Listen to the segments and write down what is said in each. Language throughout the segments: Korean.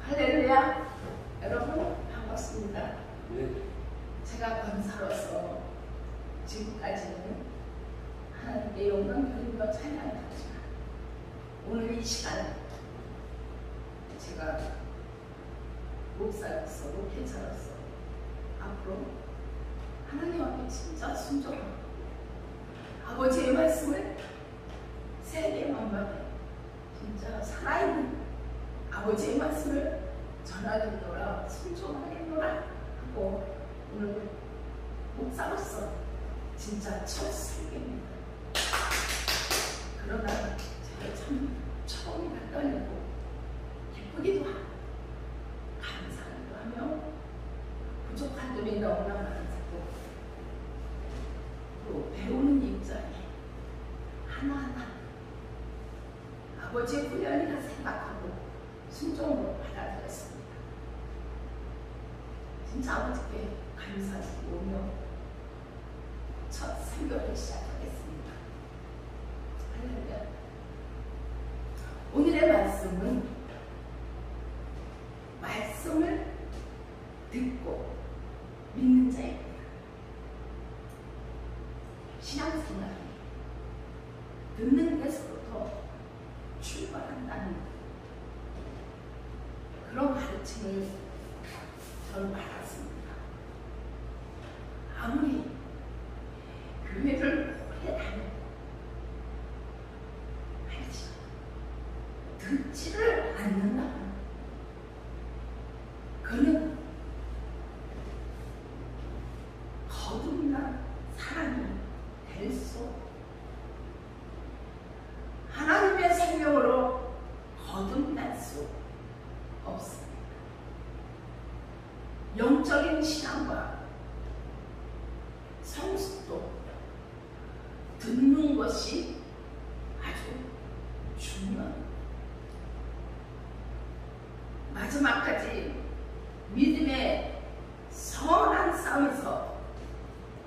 할렐루야. 여러분 반갑습니다. 네. 제가 권사로서 지금까지는 한 내용은 별로 찬양을 하지만 오늘 이 시간 제가 목사로서 목회자로서 앞으로 하나님 앞에 진짜 순종하고 아버지의 말씀을 세계만방에 진짜 살아있는 아버지의 말씀을 전하겠노라, 순종하겠노라 하고 오늘 목사로서 진짜 첫 설교입니다. 그러나 제가 참 처음이 다 떨리고 기쁘기도 하고 감사하기도 하며 부족한 점이 너무나 많아서도 또 배우는 입장에 하나하나 아버지의 훈련이라 생각하고 순종으로 받아들였습니다. 진짜 아버지께 감사드리며 첫 설교를 시작하겠습니다. 할렐루야. 오늘의 말씀은 말씀을 듣고 믿는 자입니다. 신앙생활이 듣는 데서부터 출발한다는 그런 가르침을 저는 받았습니다. 아무리 교회를 오래 다녀도 알지 듣지를 않는다면 그는 거듭난 사람이 될 수 하나님의 생명으로 거듭날 수 없습니다. 영적인 신앙과 성숙도 듣는 것이 아주 중요합니다. 마지막까지 믿음의 선한 싸움에서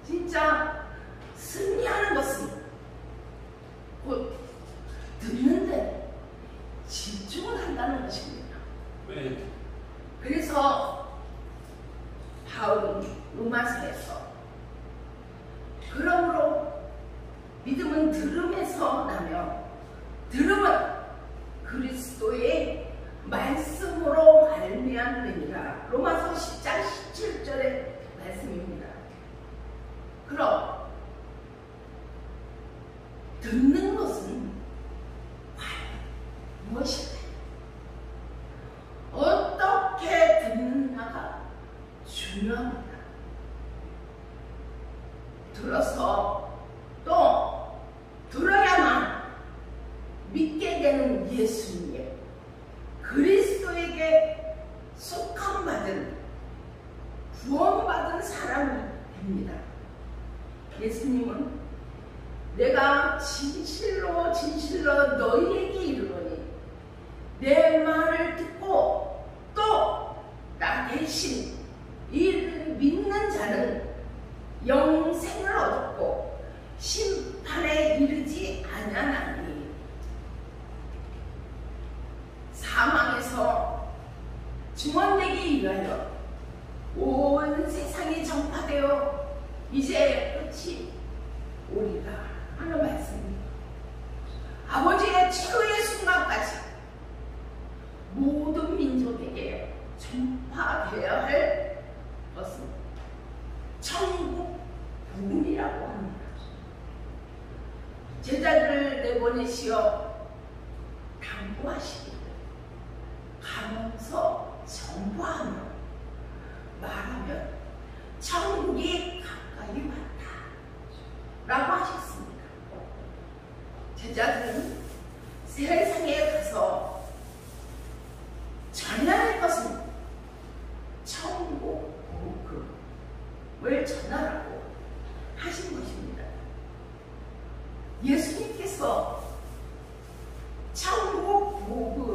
진짜 승리하는 것은 곧 듣는데 집중을 한다는 것입니다. 네. 그래서 바울은 로마서에서 그러므로 믿음은 들음에서 나며 들음은 그리스도의 말씀으로 말미암느니라. 로마서 10장 17절의 말씀입니다. 그럼 듣는 것은 과연 무엇일까요? 어떻게 듣느냐가 중요합니다. 들어서 또 들어야만 믿게 되는 예수님, 그리스도에게 속함받은 구원받은 사람이 됩니다. 예수님은 내가 진실로 진실로 너희에게 이르노니 내 말을 듣고 또 나 대신 이를 믿는 자는 영생을 얻고 심판에 이르지 아니하나니 사망에서 증언되기 위하여 온 세상이 전파되어 이제 끝이 오리라 하는 말씀입니다. 아버지의 최후의 순간까지 모든 민족에게 전파되어야 할 것은 천국 복음이라고 합니다. 제자들을 내보내시어 당부하시기를 가면서 전파하며 말하면 천국이 가까이 왔다 라고 하셨습니다. 제자들은 세상에 가서 전해야 할 것은 천국 복음을 전하라고 하신 것입니다. 예수님께서 천국 복음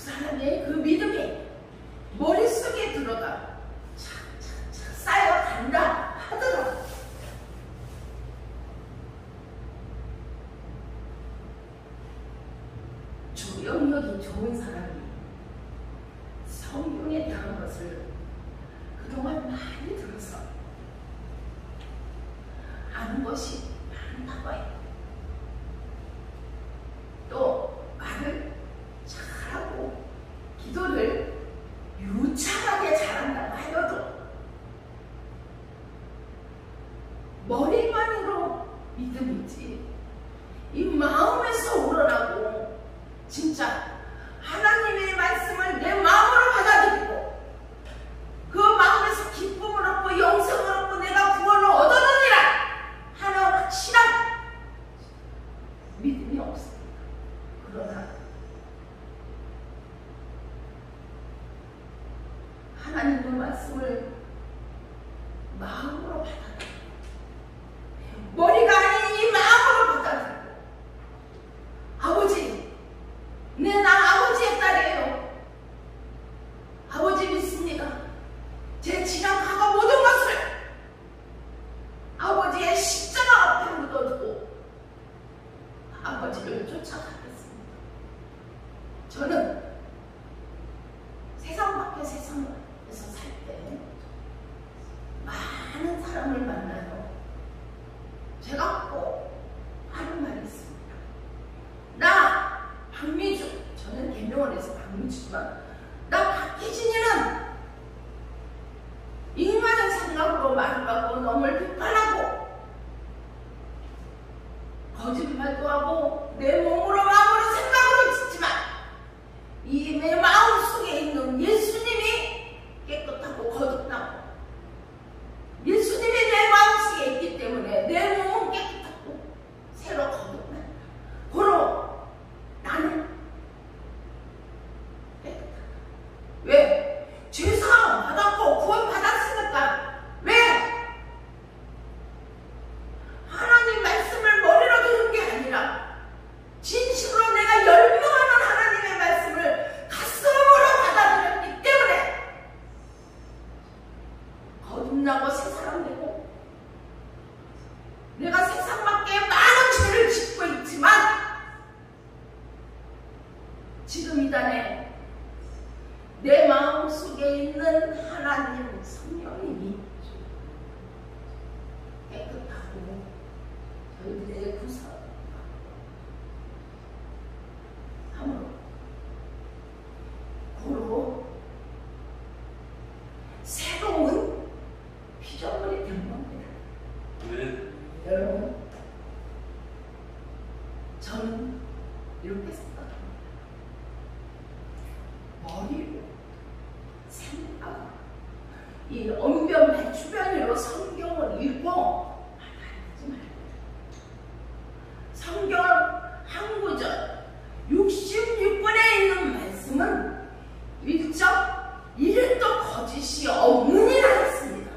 사람의 그 믿음이 머릿속에 들어가 착착착 쌓여간다 하더라고. 영역이 좋은 사람이 성경에 대한 것을 그동안 많이 들어서 아는 것이 많다고 해요. 또 말을 잘하고 기도를 유창하게 잘한다고 하여도 머리만으로 믿음이지 이 마음에서 우러나고 진짜 하나님의 말씀을 내 마음으로 받아들이고 그 마음에서 기쁨을 얻고 영생을 얻고 내가 구원을 얻어느니라 하는 확실한 믿음이 없습니다. 그러나 하나님의 말씀을 마음으로 받아들이고 머리가 아닌 이 마음으로 받아들이고 아버지 나 아버지의 딸이에요. 아버지 믿습니다. 제 지난 과거 모든 것을 아버지의 십자가 앞에 묻어두고 아버지를 쫓아가겠습니다. 저는 세상 밖에 세상에서 살 때 많은 사람을 만나요. 제가 꼭 하는 말이 있습니다. 나 박미주, 저는 개명원에서 박미주지만 나 박희진이는 인간의 생각으로 말을 하고 남을 비판하고 거짓말도 하고 내 몸으로 마음으로 생각으로 짓지만 이 내 마음속에 있는 예수님이 깨끗하고 거듭나고 예수님이 내 마음속에 있기 때문에 내 몸은 깨끗하고 새로 거듭난다. 고로 나는 깨끗하다. 왜? 죄사함 받았고 구원 받았으니까. 왜? 하나님 말씀을 머리로 들은 게 아니라 진심으로 내가 열망하는 하나님의 말씀을 가슴으로 받아들였기 때문에 거듭나고 새 사람 되고 내가 세상 밖에 많은 죄를 짓고 있지만 지금 이 단에 내 마음속에 있는 하나님 성령님이 깨끗하고 저희들의 구사 함으로 고로 새로운 피조물이 된 겁니다. 네. 여러분, 저는 이렇게 생각합니다. 머리로 생각, 이 언변 주변으로 성경을 읽고 말하지 말고 성경 한 구절 66권에 있는 말씀은 일적 1도 거짓이 없느니라 했습니다.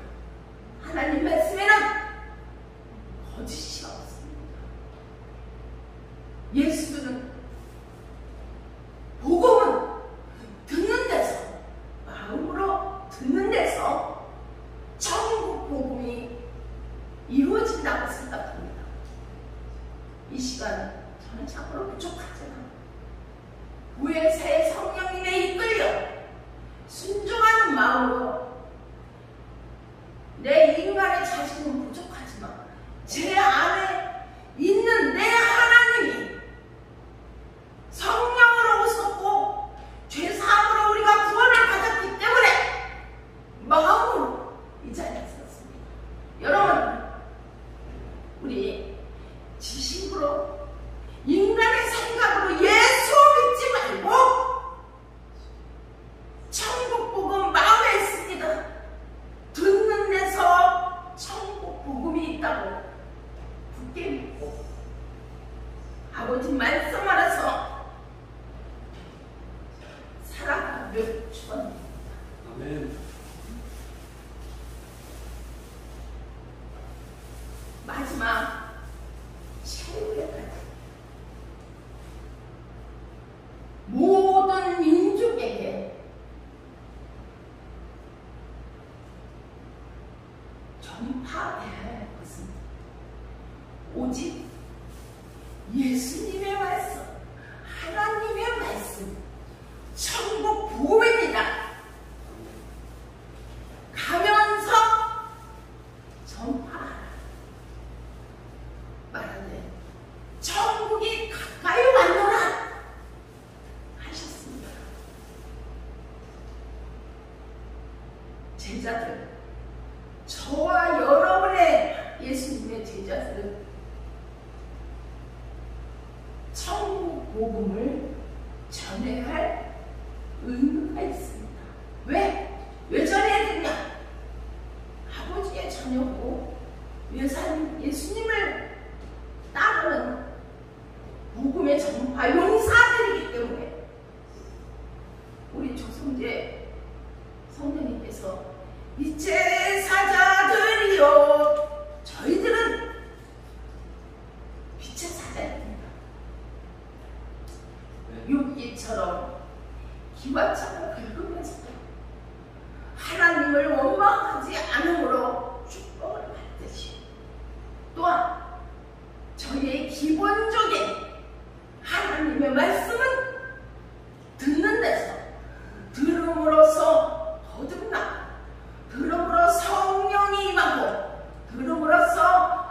하나님 말씀에는 거짓이 없습니다. 예수는 복음은 듣는 데서 마음으로 듣는 데서 천국 복음이 이루어진다고 생각합니다. 이 시간 저는 참으로 부족하지만 구약의 성령님에 이끌려 순종하는 마음으로 내 인간의 자신은 부족하지만 제 안에 있는 내 하나님이 성령으로 오셨고 죄사함으로 우리가 구원을 받았기 때문에 마음으로 이 자리에 섰습니다. 여러분, 우리 지식으로 인간의 생각으로 예수 믿지 말고 천국 복음 마음에 있습니다. 듣는 데서 천국 복음이 있다고 굳게 믿고 아버지 말씀 안에서 살아가기를 축원합니다. 아멘. 마지막 최후의 날 모든 민족 전파해야 할 것은 오직 예수님의 말씀, 하나님의 말씀, 천국 복음입니다. 가면서 전파하라. 말하되 천국이 가까이 왔노라 하셨습니다. 제자들, 저와 여러분의 예수님의 제자들은 천국 복음을 전해야 할 의무가 있습니다. 왜 전해야 되냐? 아버지의 자녀고 예수님을 따르는 복음의 전파 용사들이기 때문에 우리 조성재 성령님께서 이체 사자들이요, 저희들은 빛의 사자입니다. 욥기처럼 기와창을 긁으면서도 하나님을 원망하지 않음으로 축복을 받듯이, 또한 저희의 기본적인 하나님의 말씀은 듣는 데서, 들음으로써 거듭나, 들음으로 성령이 임하고, 들음으로써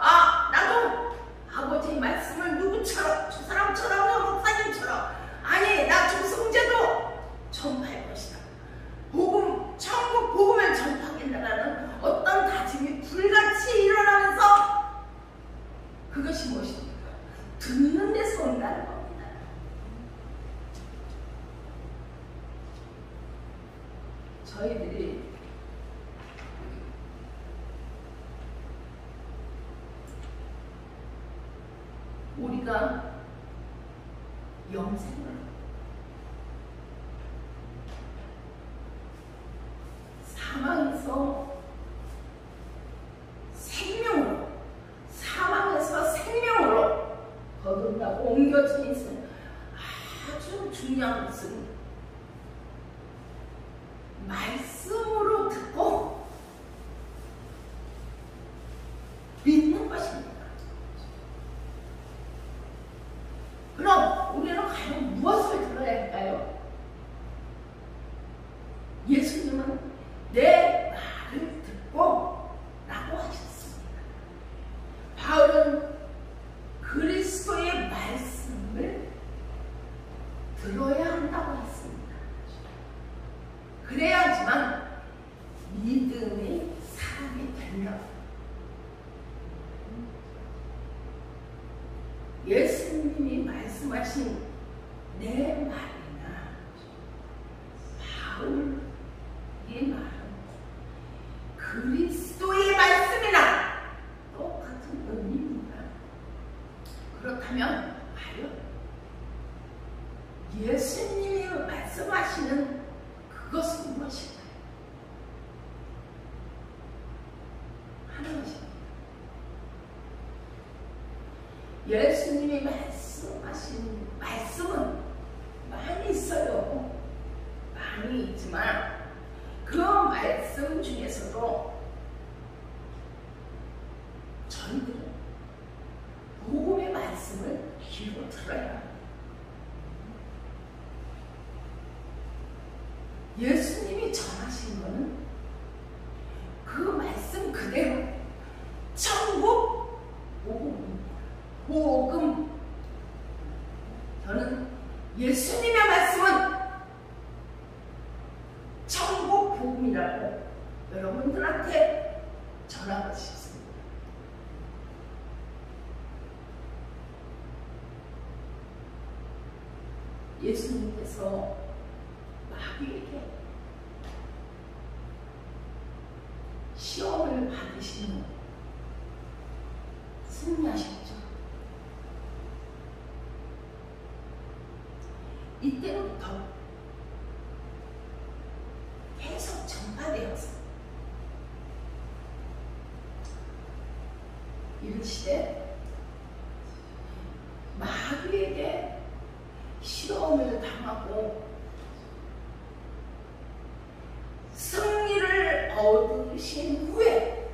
나도 아버지의 말씀을 누구처럼, 저 사람처럼, 저 목사님처럼, 아니 나 조성재도 전파할 것이다. 복음, 천국 복음을 전파하겠다라는 어떤 다짐이 불같이 일어나면서, 그것이 무엇입니까? 듣는 데서 온다는 겁니다. 저희들이 우리가 영생을 사망에서 생명으로, 사망에서 생명으로 거둔다고 옮겨진 있는 아주 중요한 것은 말씀으로 듣고 믿는 것입니다. 그럼 우리는 과연 무엇을 들어야 할까요? 예수님은 내 말을 듣고 라고 하셨습니다. 바울은 그리스도의 말씀을 들어야 한다고 했습니다. 그래야지만 믿음의 사람이 된다. 예수님이 말씀하신 내 말이나 바울의 말은 그리스도의 말씀이나 똑같은 의미입니다. 그렇다면 과연 예수님이 말씀하시는 그것은 무엇일까요? 하는 것입니다. 예수님이 말씀하신 말씀은 많이 있어요. 많이 있지만 그 말씀 중에서도 저희들은 복음의 말씀을 귀로 들어야 합니다. 예수님이 전하신 것은 그 말씀 그대로 천국 복음입니다. 복음. 저는 예수님의 말씀은 천국 복음이라고 여러분들한테 전하고 싶습니다. 예수님께서 마귀에게 시험을 받으시는 승리하셨죠. 이때로부터 계속 전파되어서 이르시되 마귀에게 시험을 당하고 승리를 얻으신 후에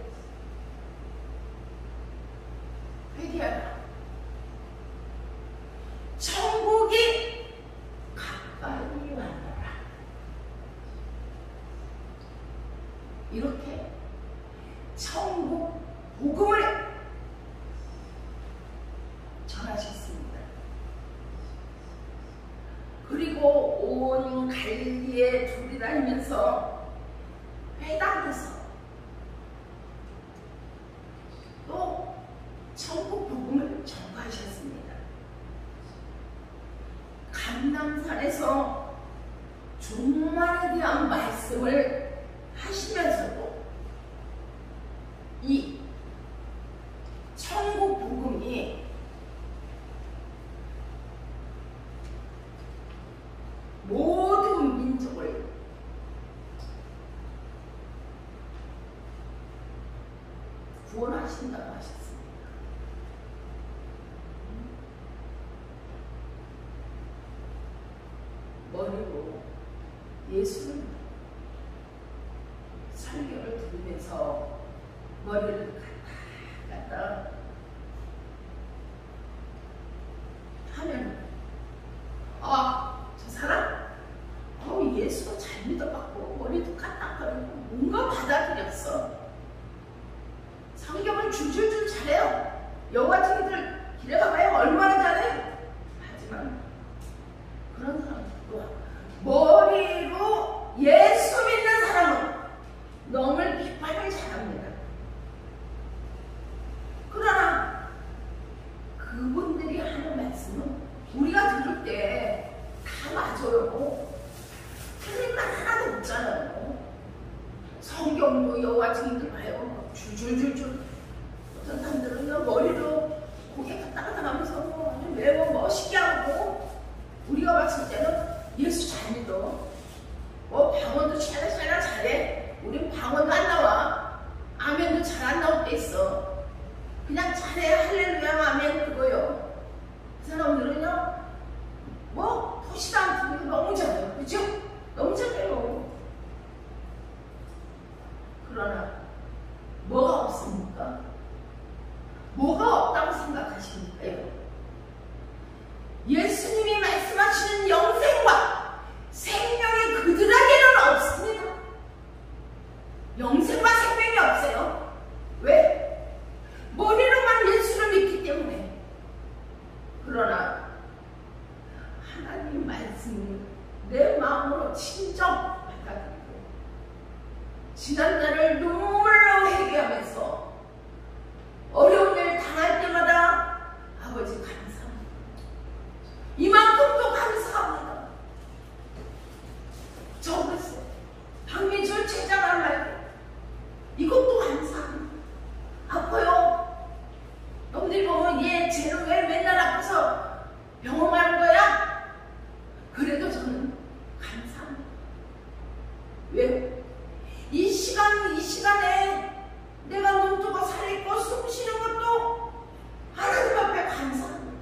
그리고 온 갈릴리에 둘이 다니면서 회당에서 또 천국 복음을 전파하셨습니다. 감람산에서 종말에 대한 말씀을 하시면서도 이 천국 복음이 모든 민족을 구원하신다고 하셨습니다. 머리로 예수를 설교를 들으면서 머리를 갖다 하면 저 사람 예수가 잘 믿어갖고 머리도 까딱거리고 뭔가 받아들였어. 성경을 줄줄줄 잘해요. 여호와 증인들 길에 가봐요. 얼마나 잘해요. 하지만 그런 사람도 머리로 예수 믿는 사람은 너무 비판을 잘합니다. 그러나 그분들이 하는 말씀은 우리가 들을 때 다 맞아요. 틀린 말 하나도 없잖아요. 성경도 여호와 증인들 봐요. 줄줄줄줄. 어떤 사람들은 머리로 고개 갔다 갔다 가면서 아주 매우 멋있게 하고, 우리가 봤을 때는 예수 잘 믿어. 방언도 잘해. 우린 방언도 안 나와. 아멘도 잘 안 나올 때 있어. 그냥 잘해. 할렐루야 아멘 그거요. 그 사람들은요 보시도 않고 너무 잘해요. 그죠? 너무 잘해요. 그러나 뭐가 없습니까? 뭐가 없다고 생각하십니까? 예수님이 말씀하시는 영생과 생명이 그들에게는 없습니다. 영생과 생명이 없어요. 왜? 머리로만 예수를 믿기 때문에. 그러나 하나님 말씀을 내 마음으로 친정 받아들이고 지난날을 눈물로 회개하면서 어려운 일 당할 때마다 아버지 감사합니다. 이만큼도 감사합니다. 적었어요. 박미줄 제자가 말고 이것도 감사합니다. 아파요. 너희들 보면 얘 쟤는 왜 맨날 아파서 병원 가는 거야? 그래도 저는 감사합니다. 왜? 이 시간에 내가 눈 뜨고 살아있고 숨 쉬는 것도 하나님 앞에 감사합니다.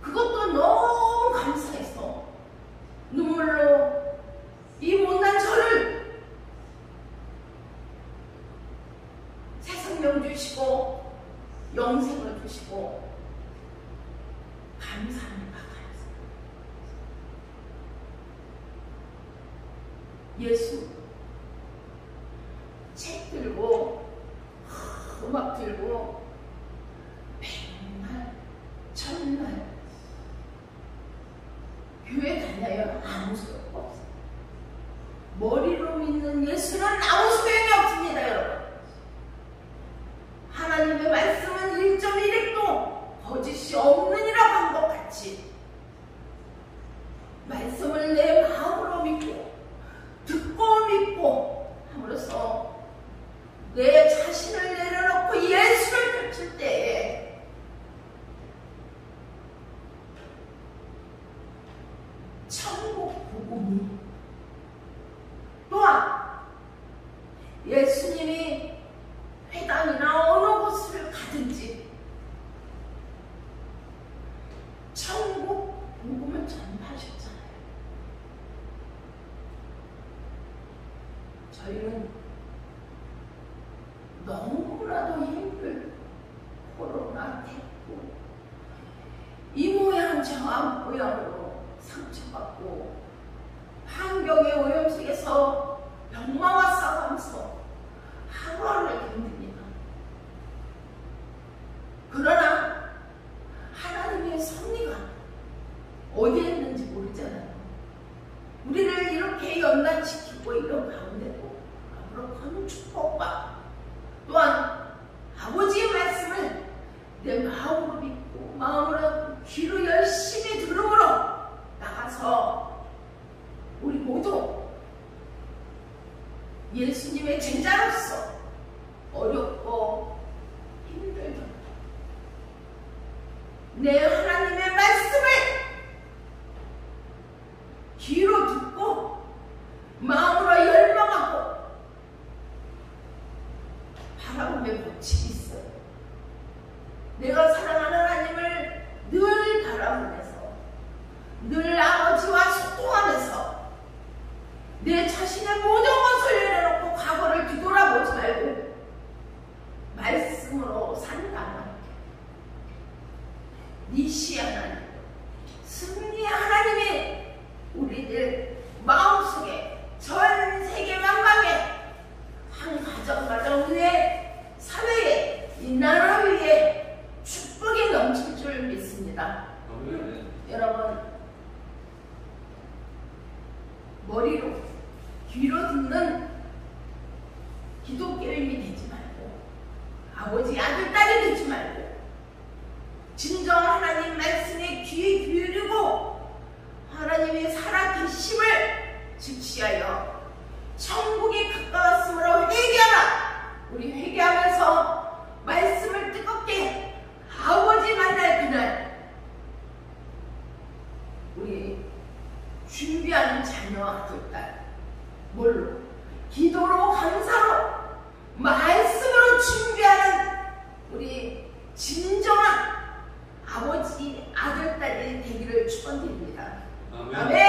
그것도 너무 감사해서 눈물로 이 못난 저를 새 생명 주시고 영생을 주시고 감사합니다. 예수 책 들고 음악 들고 백날 천날 교회 다녀요. 아무 소용 없어요. 머리로 믿는 예수는 아무 소용이 없습니다. 여러분, 하나님의 말씀은 1.1핵도 거짓이 없느니라고 한 것 같이 말씀을 내 마음으로 믿고 듣고 믿고 함으로써 내 자신을 내려놓고 예수를 펼칠 때에 천국 복음이, 또한 예수님이 회당이나 어느 곳을 가든지 천국 복음을 전파하셨잖아요. 저희는 너무나도 힘들고 코로나 됐고 이 모양 저 모양으로 상처받고 환경의 오염 속에서 병마와 싸우면서 하루하루를 힘듭니다. 그러나 하나님의 섭리가 어디에 있는지 모르잖아요. 우리를 이렇게 연단시키고 이런 가운데도 앞으로 큰 축복과 또한 아버지의 말씀을 내 마음으로 믿고 마음으로 귀로 열심히 들음으로 나가서 우리 모두 예수님의 제자로서 어렵고 힘들던 내 하나님의 말씀을 귀로 듣고 마음으로 열망하고 바라보며 고침이 있어요. 내가 사랑하는 하나님을 늘 바라보면서 늘 아버지와 소통하면서 내 자신의 모든 것을 내려놓고 과거를 뒤돌아보지 말고 말씀으로 산다. 니시 하나님, 승리 하나님이 우리들 마음속에 전 세계 만방에 한 가정 위에 사회에 이 나라 위에 축복이 넘칠 줄 믿습니다. 여러분 머리로 귀로 듣는 기독교인이 되지 말고 아버지 아들 딸이 되지 말고 진정 하나님 말씀에 귀 기울이고 하나님의 살아계심을 즉시하여 천국이 가까웠으므로 회개하라. 우리 회개하면서 말씀을 뜨겁게 아버지 만날 그날 우리 준비하는 자녀 아들 딸 뭘로? 기도로 감사로 말씀으로 준비하는 우리 진정한 아버지 아들 딸이 되기를 축원드립니다. 아멘.